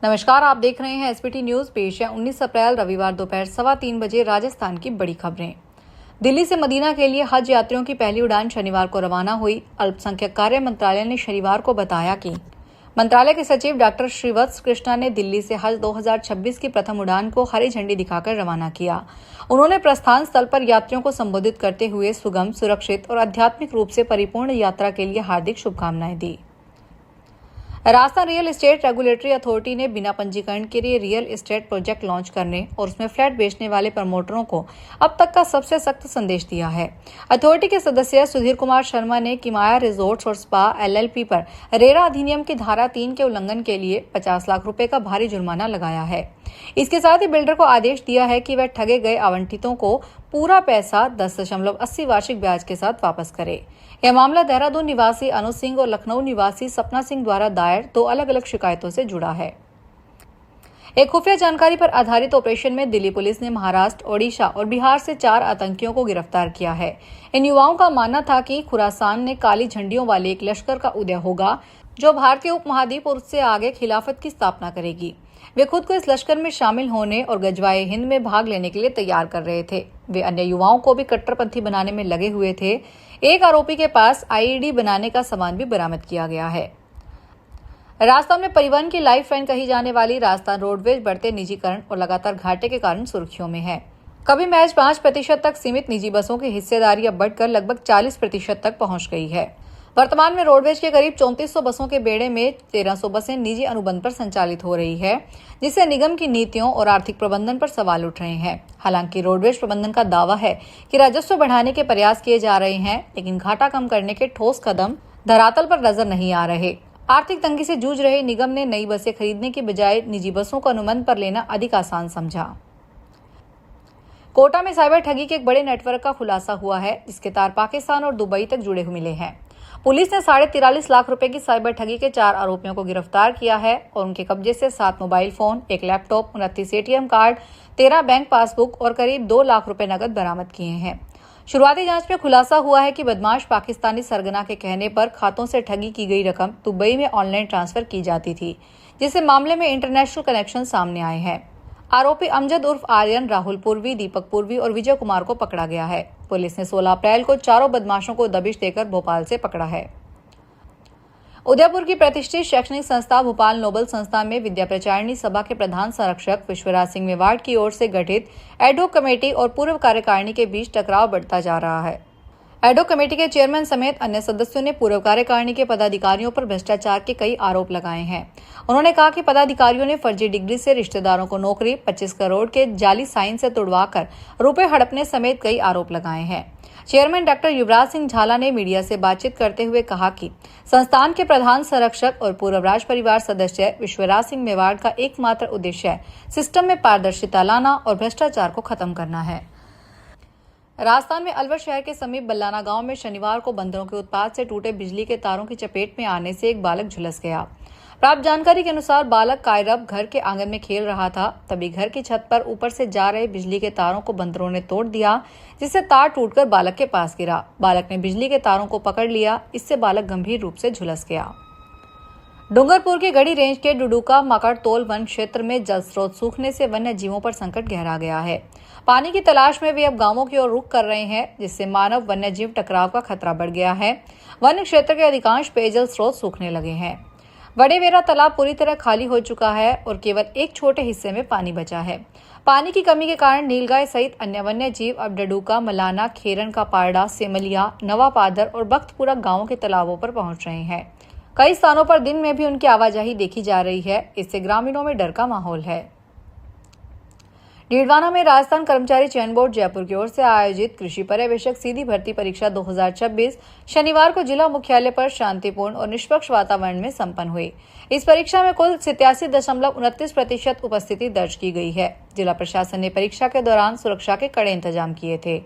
नमस्कार, आप देख रहे हैं एसपीटी न्यूज। पेश है 19 अप्रैल रविवार दोपहर 3:15 बजे राजस्थान की बड़ी खबरें। दिल्ली से मदीना के लिए हज यात्रियों की पहली उड़ान शनिवार को रवाना हुई। अल्पसंख्यक कार्य मंत्रालय ने शनिवार को बताया कि मंत्रालय के सचिव डॉक्टर श्रीवत्स कृष्णा ने दिल्ली से हज 2026 की प्रथम उड़ान को हरी झंडी दिखाकर रवाना किया। उन्होंने प्रस्थान स्थल पर यात्रियों को संबोधित करते हुए सुगम, सुरक्षित और आध्यात्मिक रूप से परिपूर्ण यात्रा के लिए हार्दिक शुभकामनाएं दी। Rajasthan real estate regulatory authority ने बिना पंजीकरण के लिए रियल एस्टेट प्रोजेक्ट लॉन्च करने और उसमें फ्लैट बेचने वाले प्रमोटरों को अब तक का सबसे सख्त संदेश दिया है। अथॉरिटी के सदस्य सुधीर कुमार शर्मा ने किमाया रिजॉर्ट्स और स्पा एलएलपी पर रेरा अधिनियम की धारा 3 के उल्लंघन के लिए 50 लाख रुपए का भारी जुर्माना लगाया है। इसके साथ ही बिल्डर को आदेश दिया है कि वह ठगे गए आवंटितों को पूरा पैसा 10.80 वार्षिक ब्याज के साथ वापस करे। यह मामला देहरादून निवासी अनुज सिंह और लखनऊ निवासी सपना सिंह द्वारा दायर 2 अलग अलग शिकायतों से जुड़ा है। एक खुफिया जानकारी पर आधारित ऑपरेशन में दिल्ली पुलिस ने महाराष्ट्र, ओडिशा और बिहार से 4 आतंकियों को गिरफ्तार किया है। इन युवाओं का मानना था कि खुरासान में काली झंडियों वाले एक लश्कर का उदय होगा जो भारतीय उपमहाद्वीप और उससे आगे खिलाफत की स्थापना करेगी। वे खुद को इस लश्कर में शामिल होने और गजवाए हिंद में भाग लेने के लिए तैयार कर रहे थे। वे अन्य युवाओं को भी कट्टरपंथी बनाने में लगे हुए थे। एक आरोपी के पास आईईडी बनाने का सामान भी बरामद किया गया है। राजस्थान में परिवहन की लाइफ लाइन कही जाने वाली राजस्थान रोडवेज बढ़ते निजीकरण और लगातार घाटे के कारण सुर्खियों में है। कभी महज 5% तक सीमित निजी बसों की हिस्सेदारी अब बढ़कर लगभग 40% तक पहुंच गई है। वर्तमान में रोडवेज के करीब 3400 बसों के बेड़े में 1300 बसें निजी अनुबंध पर संचालित हो रही है, जिससे निगम की नीतियों और आर्थिक प्रबंधन पर सवाल उठ रहे हैं। हालांकि रोडवेज प्रबंधन का दावा है कि राजस्व बढ़ाने के प्रयास किए जा रहे हैं, लेकिन घाटा कम करने के ठोस कदम धरातल पर नजर नहीं आ रहे। आर्थिक तंगी से जूझ रहे निगम ने नई बसें खरीदने की बजाय निजी बसों को अनुबंध पर लेना अधिक आसान समझा। कोटा में साइबर ठगी के एक बड़े नेटवर्क का खुलासा हुआ है, जिसके तार पाकिस्तान और दुबई तक जुड़े हुए मिले हैं। पुलिस ने 43.5 लाख रुपए की साइबर ठगी के 4 आरोपियों को गिरफ्तार किया है और उनके कब्जे से 7 mobile phone, 1 laptop, 29 ATM card, 13 bank passbook और करीब 2 लाख रुपए नकद बरामद किए हैं। शुरुआती जांच में खुलासा हुआ है कि बदमाश पाकिस्तानी सरगना के कहने पर खातों से ठगी की गई रकम दुबई में ऑनलाइन ट्रांसफर की जाती थी, जिससे मामले में इंटरनेशनल कनेक्शन सामने आए हैं। आरोपी अमजद उर्फ आर्यन, राहुल पूर्वी, दीपक पूर्वी और विजय कुमार को पकड़ा गया है। पुलिस ने 16 अप्रैल को चारों बदमाशों को दबिश देकर भोपाल से पकड़ा है। उदयपुर की प्रतिष्ठित शैक्षणिक संस्था भोपाल नोबल संस्था में विद्या प्रचारिणी सभा के प्रधान संरक्षक विश्वराज सिंह मेवाड़ की ओर से गठित एडहोक कमेटी और पूर्व कार्यकारिणी के बीच टकराव बढ़ता जा रहा है। एडहोक कमेटी के चेयरमैन समेत अन्य सदस्यों ने पूर्व कार्यकारिणी के पदाधिकारियों पर भ्रष्टाचार के कई आरोप लगाए हैं। उन्होंने कहा कि पदाधिकारियों ने फर्जी डिग्री से रिश्तेदारों को नौकरी, 25 करोड़ के जाली साइन से तुड़वाकर रुपए हड़पने समेत कई आरोप लगाए हैं। चेयरमैन डॉक्टर युवराज सिंह झाला ने मीडिया से बातचीत करते हुए कहा कि संस्थान के प्रधान संरक्षक और पूर्व राज परिवार सदस्य विश्वराज सिंह मेवाड़ का एकमात्र उद्देश्य सिस्टम में पारदर्शिता लाना और भ्रष्टाचार को खत्म करना है। राजस्थान में अलवर शहर के समीप बल्लाना गांव में शनिवार को बंदरों के उत्पात से टूटे बिजली के तारों की चपेट में आने से एक बालक झुलस गया। प्राप्त जानकारी के अनुसार बालक कायरब घर के आंगन में खेल रहा था, तभी घर की छत पर ऊपर से जा रहे बिजली के तारों को बंदरों ने तोड़ दिया, जिससे तार टूटकर बालक के पास गिरा। बालक ने बिजली के तारों को पकड़ लिया, इससे बालक गंभीर रूप से झुलस गया। डूंगरपुर के गढ़ी रेंज के डुडुका मकड़तोल वन क्षेत्र में जल स्रोत सूखने से वन्य जीवों पर संकट गहरा गया है। पानी की तलाश में वे अब गांवों की ओर रुख कर रहे हैं, जिससे मानव वन्य जीव टकराव का खतरा बढ़ गया है। वन क्षेत्र के अधिकांश पेयजल स्रोत सूखने लगे हैं। वडेवेरा तालाब पूरी तरह खाली हो चुका है और केवल एक छोटे हिस्से में पानी बचा है। पानी की कमी के कारण नीलगाय सहित अन्य वन्य जीव अब डडुका, मलाना, खेरन का पारडा, सेमलिया, नवापादर और बख्तपुरा गांवों के तालाबों पर पहुंच रहे हैं। कई स्थानों पर दिन में भी उनकी आवाजाही देखी जा रही है। इससे ग्रामीणों में डर का माहौल है। डीडवाना में राजस्थान कर्मचारी चयन बोर्ड जयपुर की ओर से आयोजित कृषि पर्यवेक्षक सीधी भर्ती परीक्षा 2026 शनिवार को जिला मुख्यालय पर शांतिपूर्ण और निष्पक्ष वातावरण में संपन्न हुई। इस परीक्षा में कुल 87.29% उपस्थिति दर्ज की गई है। जिला प्रशासन ने परीक्षा के दौरान सुरक्षा के कड़े इंतजाम किए थे।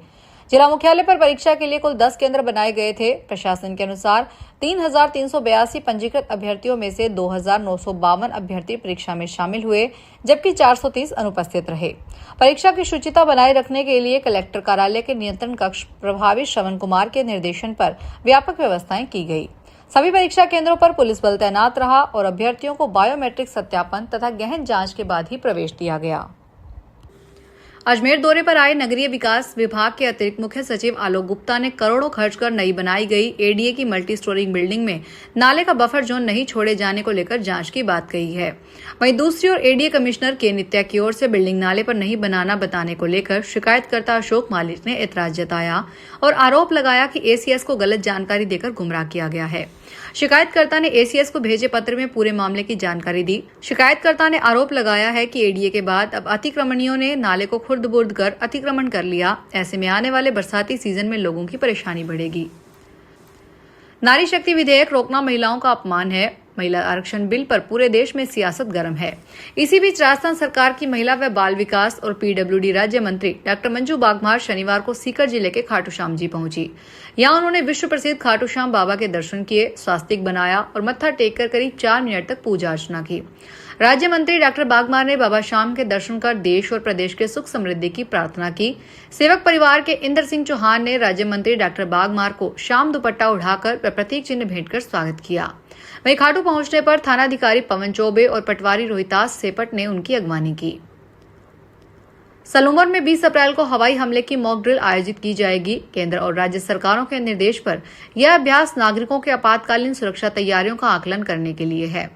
जिला मुख्यालय पर परीक्षा के लिए कुल 10 केंद्र बनाए गए थे। प्रशासन के अनुसार 3,382 पंजीकृत अभ्यर्थियों में से 2,952 अभ्यर्थी परीक्षा में शामिल हुए, जबकि 430 अनुपस्थित रहे। परीक्षा की शुचिता बनाए रखने के लिए कलेक्टर कार्यालय के नियंत्रण कक्ष प्रभावी श्रवण कुमार के निर्देशन पर व्यापक व्यवस्थाएं की गई। सभी परीक्षा केंद्रों पर पुलिस बल तैनात रहा और अभ्यर्थियों को बायोमेट्रिक सत्यापन तथा गहन जांच के बाद ही प्रवेश दिया गया। अजमेर दौरे पर आए नगरीय विकास विभाग के अतिरिक्त मुख्य सचिव आलोक गुप्ता ने करोड़ों खर्च कर नई बनाई गई एडीए की मल्टी स्टोरिंग बिल्डिंग में नाले का बफर जोन नहीं छोड़े जाने को लेकर जांच की बात कही है। वहीं दूसरी ओर एडीए कमिश्नर के नित्या की ओर से बिल्डिंग नाले पर नहीं बनाना बताने को लेकर शिकायतकर्ता अशोक मालिक ने एतराज जताया और आरोप लगाया कि एसीएस को गलत जानकारी देकर गुमराह किया गया है। शिकायतकर्ता ने एसीएस को भेजे पत्र में पूरे मामले की जानकारी दी। शिकायतकर्ता ने आरोप लगाया है कि एडीए के बाद अब अतिक्रमणियों ने नाले को खुर्द-बुर्द कर अतिक्रमण कर लिया। ऐसे में आने वाले बरसाती सीजन में लोगों की परेशानी बढ़ेगी। नारी शक्ति विधेयक रोकना महिलाओं का अपमान है। महिला आरक्षण बिल पर पूरे देश में सियासत गर्म है। इसी बीच राजस्थान सरकार की महिला व बाल विकास और पीडब्ल्यूडी राज्य मंत्री डॉक्टर मंजू बागमार शनिवार को सीकर जिले के खाटू श्याम जी पहुंची। यहां उन्होंने विश्व प्रसिद्ध खाटू श्याम बाबा के दर्शन किए, स्वास्तिक बनाया और मत्था टेक कर करीब 4 मिनट तक पूजा अर्चना की। राज्य मंत्री डॉक्टर बागमार ने बाबा श्याम के दर्शन कर देश और प्रदेश के सुख समृद्धि की प्रार्थना की। सेवक परिवार के इंद्र सिंह चौहान ने राज्य मंत्री डॉक्टर बागमार को श्याम दुपट्टा उठाकर व प्रतीक चिन्ह भेंट कर स्वागत किया। वहीं खाटू पहुंचने पर थानाधिकारी पवन चौबे और पटवारी रोहितास सेपट ने उनकी अगवानी की। सलूमर में 20 अप्रैल को हवाई हमले की मॉक ड्रिल आयोजित की जाएगी। केंद्र और राज्य सरकारों के निर्देश पर यह अभ्यास नागरिकों के आपातकालीन सुरक्षा तैयारियों का आकलन करने के लिए है।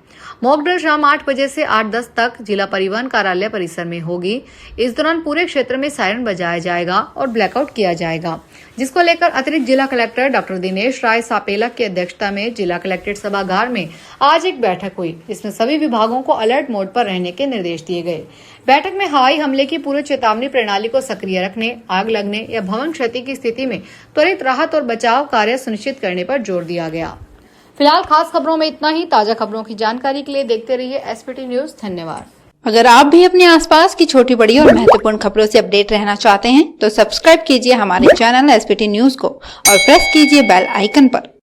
मॉक ड्रिल शाम 8 बजे से 8:10 तक जिला परिवहन कार्यालय परिसर में होगी। इस दौरान पूरे क्षेत्र में सायरन बजाया जाएगा और ब्लैकआउट किया जाएगा, जिसको लेकर अतिरिक्त जिला कलेक्टर डॉक्टर दिनेश राय सापेलक की अध्यक्षता में जिला कलेक्ट्रेट सभागार में आज एक बैठक हुई, जिसमें सभी विभागों को अलर्ट मोड पर रहने के निर्देश दिए गए। बैठक में हवाई हमले की पूर्व चेतावनी प्रणाली को सक्रिय रखने, आग लगने या भवन क्षति की स्थिति में त्वरित राहत और बचाव कार्य सुनिश्चित करने पर जोर दिया गया। फिलहाल खास खबरों में इतना ही। ताजा खबरों की जानकारी के लिए देखते रहिए एसपीटी न्यूज। धन्यवाद। अगर आप भी अपने आसपास की छोटी बड़ी और महत्वपूर्ण खबरों से अपडेट रहना चाहते हैं तो सब्सक्राइब कीजिए हमारे चैनल एसपीटी न्यूज को और प्रेस कीजिए बेल आइकन पर।